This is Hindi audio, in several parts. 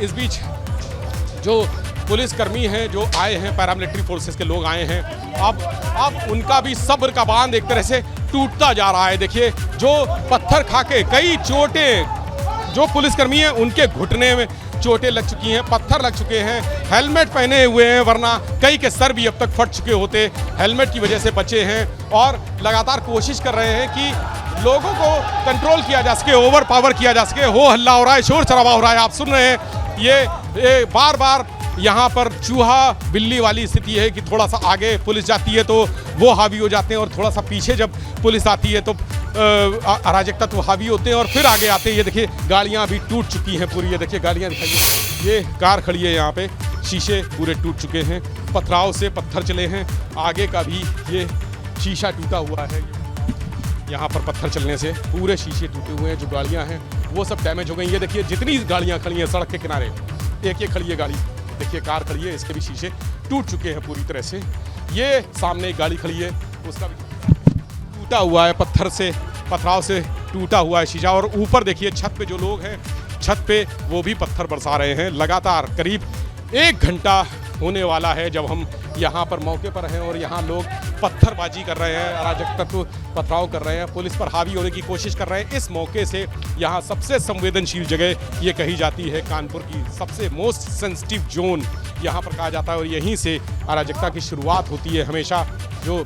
इस बीच जो पुलिसकर्मी हैं, जो आए हैं, पैरामिलिट्री फोर्सेस के लोग आए हैं, अब उनका भी सब्र का बांध एक तरह से टूटता जा रहा है। देखिए, जो पत्थर खा के कई चोटें, जो पुलिसकर्मी हैं उनके घुटने में चोटें लग चुकी हैं, पत्थर लग चुके हैं, हेलमेट पहने हुए हैं, वरना कई के सर भी अब तक फट चुके होते, हेलमेट की वजह से बचे हैं। और लगातार कोशिश कर रहे हैं कि लोगों को कंट्रोल किया जा सके, ओवर पावर किया जा सके। हो हल्ला हो रहा है, शोर शराबा हो रहा है, आप सुन रहे हैं। ये बार बार यहाँ पर चूहा बिल्ली वाली स्थिति है कि थोड़ा सा आगे पुलिस जाती है तो वो हावी हो जाते हैं, और थोड़ा सा पीछे जब पुलिस आती है तो अराजकता तो हावी होते हैं और फिर आगे आते हैं। ये देखिए, गाड़ियाँ अभी टूट चुकी हैं पूरी। ये देखिए, गाड़ियाँ दिखाइए, ये कार खड़ी है यहाँ पे, शीशे पूरे टूट चुके हैं, पथराव से पत्थर चले हैं, आगे का भी ये शीशा टूटा हुआ है। यहाँ पर पत्थर चलने से पूरे शीशे टूटे हुए हैं, जो गाड़ियाँ हैं वो सब डैमेज हो गई। ये देखिए, जितनी गाड़ियाँ खड़ी हैं सड़क के किनारे, एक ये खड़ी है गाड़ी, देखिए कार खड़ी है, इसके भी शीशे टूट चुके हैं पूरी तरह से। ये सामने एक गाड़ी खड़ी है, उसका भी टूटा हुआ है, पथराव से टूटा हुआ है शीशा। और ऊपर देखिए, छत पे जो लोग हैं, छत पे वो भी पत्थर बरसा रहे हैं। लगातार करीब 1 घंटा होने वाला है जब हम यहाँ पर मौके पर हैं और यहाँ लोग पत्थरबाजी कर रहे हैं, अराजक तत्व पथराव कर रहे हैं, पुलिस पर हावी होने की कोशिश कर रहे हैं। इस मौके से यहाँ सबसे संवेदनशील जगह ये कही जाती है, कानपुर की सबसे मोस्ट सेंसिटिव जोन यहाँ पर कहा जाता है, और यहीं से अराजकता की शुरुआत होती है। हमेशा जो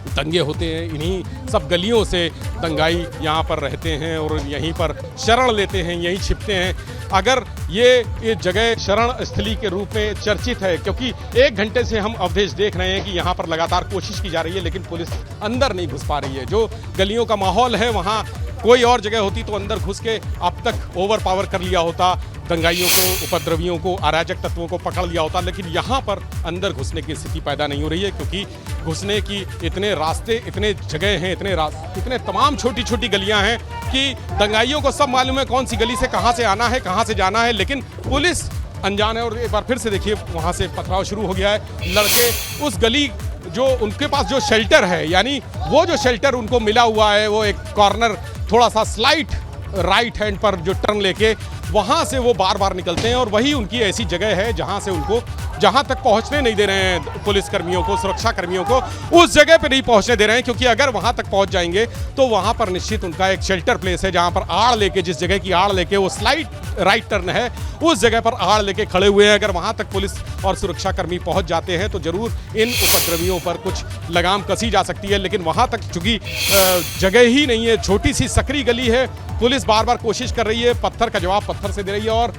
दंगे होते हैं, इन्हीं सब गलियों से दंगाई यहाँ पर रहते हैं और यहीं पर शरण लेते हैं, यहीं छिपते हैं। अगर ये जगह शरण स्थली के रूप में चर्चित है, क्योंकि 1 घंटे से हम अवधेश देख रहे हैं कि यहाँ पर लगातार कोशिश की जा रही है, लेकिन पुलिस अंदर नहीं घुस पा रही है। जो गलियों का माहौल है, वहाँ कोई और जगह होती तो अंदर घुस के अब तक ओवर पावर कर लिया होता, दंगाइयों को, उपद्रवियों को, अराजक तत्वों को पकड़ लिया होता। लेकिन यहाँ पर अंदर घुसने की स्थिति पैदा नहीं हो रही है, क्योंकि घुसने की इतने रास्ते, इतने जगह हैं, इतने तमाम छोटी छोटी गलियाँ हैं कि दंगाइयों को सब मालूम है कौन सी गली से कहाँ से आना है, कहाँ से जाना है, लेकिन पुलिस अनजान है। और एक बार फिर से देखिए, वहाँ से पथराव शुरू हो गया है। लड़के उस गली, जो उनके पास जो शेल्टर है, यानी वो जो शेल्टर उनको मिला हुआ है, वो एक कॉर्नर थोड़ा सा स्लाइट राइट हैंड पर जो टर्न लेके वहाँ से वो बार बार निकलते हैं, और वही उनकी ऐसी जगह है जहाँ से उनको, जहाँ तक पहुँचने नहीं दे रहे हैं पुलिसकर्मियों को, सुरक्षा कर्मियों को, उस जगह पे नहीं पहुँचने दे रहे हैं। क्योंकि अगर वहाँ तक पहुँच जाएंगे तो वहाँ पर निश्चित उनका एक शेल्टर प्लेस है, जहाँ पर आड़ लेके, जिस जगह की आड़ लेके वो स्लाइड राइट टर्न है, उस जगह पर आड़ लेके खड़े हुए हैं। अगर वहाँ तक पुलिस और सुरक्षा कर्मी पहुँच जाते हैं तो जरूर इन उपद्रवियों पर कुछ लगाम कसी जा सकती है। लेकिन वहाँ तक चूंकि जगह ही नहीं है, छोटी सी सकरी गली है, पुलिस बार बार कोशिश कर रही है, पत्थर का जवाब पत्थर से दे रही है, और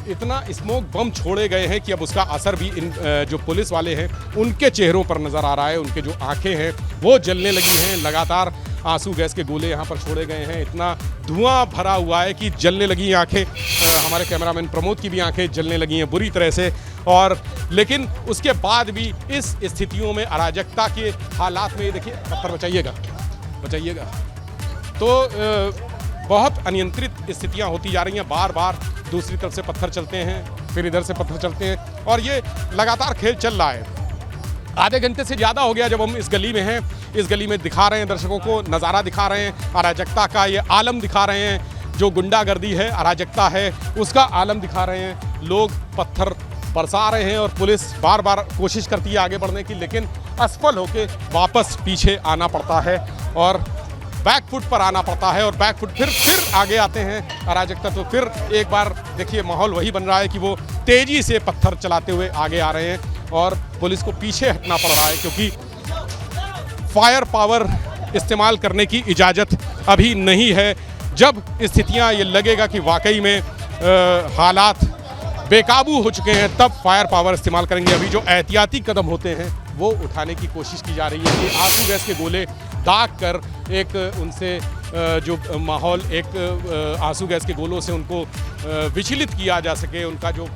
इतना स्मोक बम छोड़े गए हैं कि अब उसका असर भी इन जो पुलिस वाले हैं उनके चेहरों पर नज़र आ रहा है। उनके जो आंखें हैं वो जलने लगी हैं, लगातार आंसू गैस के गोले यहाँ पर छोड़े गए हैं, इतना धुआं भरा हुआ है कि जलने लगी आंखें। हमारे कैमरामैन प्रमोद की भी आंखें जलने लगी हैं बुरी तरह से। और लेकिन उसके बाद भी इस स्थितियों में, अराजकता के हालात में, देखिए पत्थर बचाइएगा, तो बहुत अनियंत्रित स्थितियां होती जा रही हैं। बार बार दूसरी तरफ से पत्थर चलते हैं, फिर इधर से पत्थर चलते हैं, और ये लगातार खेल चल रहा है। आधे घंटे से ज़्यादा हो गया जब हम इस गली में हैं। इस गली में दिखा रहे हैं दर्शकों को, नज़ारा दिखा रहे हैं, अराजकता का ये आलम दिखा रहे हैं, जो गुंडागर्दी है, अराजकता है, उसका आलम दिखा रहे हैं। लोग पत्थर बरसा रहे हैं और पुलिस बार बार कोशिश करती है आगे बढ़ने की, लेकिन असफल होके वापस पीछे आना पड़ता है और बैकफुट पर आना पड़ता है, और बैकफुट फिर आगे आते हैं अराजकता। तो फिर एक बार देखिए, माहौल वही बन रहा है कि वो तेज़ी से पत्थर चलाते हुए आगे आ रहे हैं और पुलिस को पीछे हटना पड़ रहा है, क्योंकि फायर पावर इस्तेमाल करने की इजाज़त अभी नहीं है। जब स्थितियां ये लगेगा कि वाकई में हालात बेकाबू हो चुके हैं, तब फायर पावर इस्तेमाल करेंगे। अभी जो एहतियाती कदम होते हैं वो उठाने की कोशिश की जा रही है कि आंसू गैस के गोले दाग कर एक उनसे जो माहौल, एक आंसू गैस के गोलों से उनको विचलित किया जा सके, उनका जो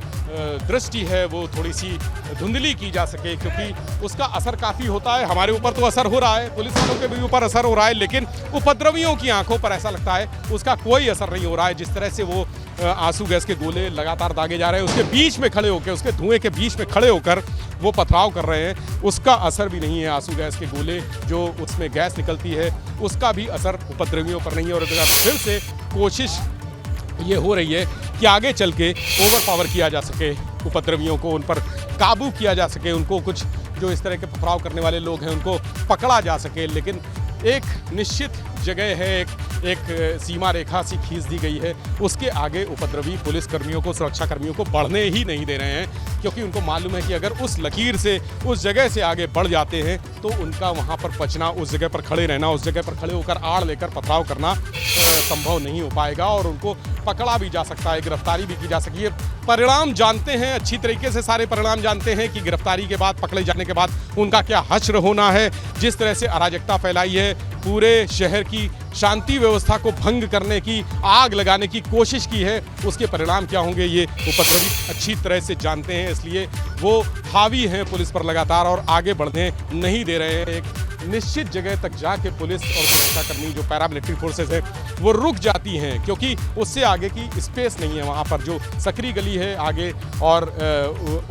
दृष्टि है वो थोड़ी सी धुंधली की जा सके, क्योंकि उसका असर काफ़ी होता है। हमारे ऊपर तो असर हो रहा है, पुलिस वालों के भी ऊपर असर हो रहा है, लेकिन उपद्रवियों की आंखों पर ऐसा लगता है उसका कोई असर नहीं हो रहा है। जिस तरह से वो आंसू गैस के गोले लगातार दागे जा रहे हैं, उसके बीच में खड़े होकर, उसके धुएं के बीच में खड़े होकर वो पथराव कर रहे हैं, उसका असर भी नहीं है। आंसू गैस के गोले जो उसमें गैस निकलती है, उसका भी असर उपद्रवियों पर नहीं है। और फिर से कोशिश ये हो रही है कि आगे चल के ओवर पावर किया जा सके उपद्रवियों को, उन पर काबू किया जा सके, उनको कुछ जो इस तरह के पथराव करने वाले लोग हैं उनको पकड़ा जा सके। लेकिन एक निश्चित जगह है, एक सीमा रेखा सी खींच दी गई है, उसके आगे उपद्रवी पुलिस कर्मियों को, सुरक्षा कर्मियों को बढ़ने ही नहीं दे रहे हैं, क्योंकि उनको मालूम है कि अगर उस लकीर से, उस जगह से आगे बढ़ जाते हैं तो उनका वहाँ पर बचना, उस जगह पर खड़े रहना, उस जगह पर खड़े होकर आड़ लेकर पथराव करना संभव नहीं हो पाएगा और उनको पकड़ा भी जा सकता है, गिरफ्तारी भी की जा सकती है। परिणाम जानते हैं, अच्छी तरीके से सारे परिणाम जानते हैं कि गिरफ्तारी के बाद, पकड़े जाने के बाद उनका क्या हश्र होना है। जिस तरह से अराजकता फैलाई है, पूरे शहर की शांति व्यवस्था को भंग करने की, आग लगाने की कोशिश की है, उसके परिणाम क्या होंगे ये उपद्रवी अच्छी तरह से जानते हैं। इसलिए वो हावी हैं पुलिस पर लगातार और आगे बढ़ने नहीं दे रहे हैं। एक निश्चित जगह तक जाके पुलिस और सुरक्षाकर्मी, जो पैरामिलिट्री फोर्सेस है, वो रुक जाती हैं, क्योंकि उससे आगे की स्पेस नहीं है। वहाँ पर जो सकरी गली है आगे, और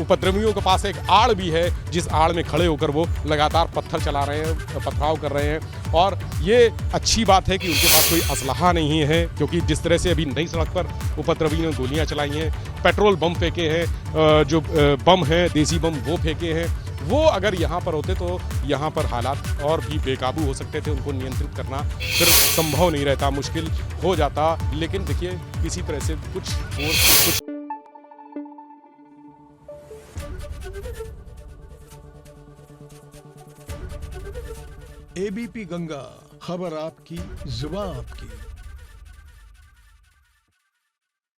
उपद्रवियों के पास एक आड़ भी है, जिस आड़ में खड़े होकर वो लगातार पत्थर चला रहे हैं, पथराव कर रहे हैं। और ये अच्छी बात है कि उनके पास कोई असलहा नहीं है, क्योंकि जिस तरह से अभी नई सड़क पर उपद्रवियों ने गोलियां चलाई हैं, पेट्रोल बम फेंके हैं, जो बम हैं देसी बम वो फेंके हैं, वो अगर यहाँ पर होते तो यहाँ पर हालात और भी बेकाबू हो सकते थे। उनको नियंत्रित करना फिर संभव नहीं रहता, मुश्किल हो जाता। लेकिन देखिए किसी तरह से कुछ फोर्स, कुछ एबीपी गंगा, खबर आपकी, जुबान आपकी।